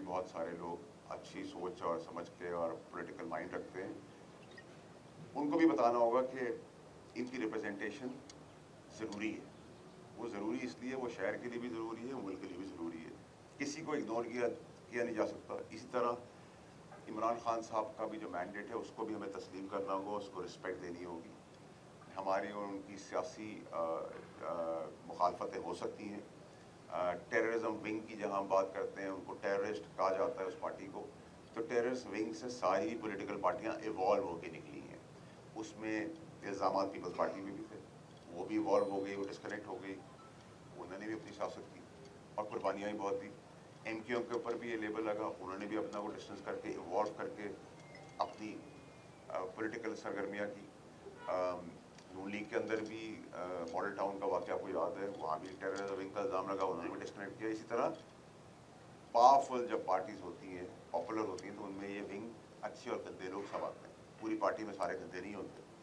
بہت سارے لوگ اچھی سوچ اور سمجھ کے اور پولیٹیکل مائنڈ رکھتے ہیں. ان کو بھی بتانا ہوگا کہ ان کی ریپرزنٹیشن ضروری ہے. وہ ضروری اس لیے وہ شہر کے لیے بھی ضروری ہے, ملک کے لیے بھی ضروری ہے. کسی کو اگنور کیا نہیں جا سکتا. اسی طرح عمران خان صاحب کا بھی جو مینڈیٹ ہے اس کو بھی ہمیں تسلیم کرنا ہوگا, اس کو رسپیکٹ دینی ہوگی. ہماری اور ان کی سیاسی مخالفتیں ہو سکتی ہیں. ٹیررزم ونگ کی جہاں ہم بات کرتے ہیں, ان کو ٹیررسٹ کہا جاتا ہے اس پارٹی کو, تو ٹیررسٹ ونگ سے ساری پولیٹیکل پارٹیاں ایوالو ہو کے نکلی ہیں. اس میں الزامات پیپلز پارٹی میں بھی تھے, وہ بھی ایوالو ہو گئی, وہ ڈسکنیکٹ ہو گئی, انہوں نے بھی اپنی سیاست کی اور قربانیاں بھی بہت دی. ایم کیو ایم کے اوپر بھی یہ لیبل لگا, انہوں نے بھی اپنا وہ ڈسٹینس کر کے ایوالو کر کے اپنی پولیٹیکل سرگرمیاں کی. نون لیگ کے اندر بھی ماڈل ٹاؤن کا واقعہ کو یاد ہے, وہاں بھی ٹیررزم ونگ کا الزام لگا, انہوں نے بھی ڈسکنیکٹ کیا. اسی طرح پاورفل جب پارٹیز ہوتی ہیں, پاپولر ہوتی ہیں, تو ان میں یہ ونگ اچھے اور گندے لوگ سب آتے ہیں. پوری پارٹی میں سارے گندے نہیں ہوتے.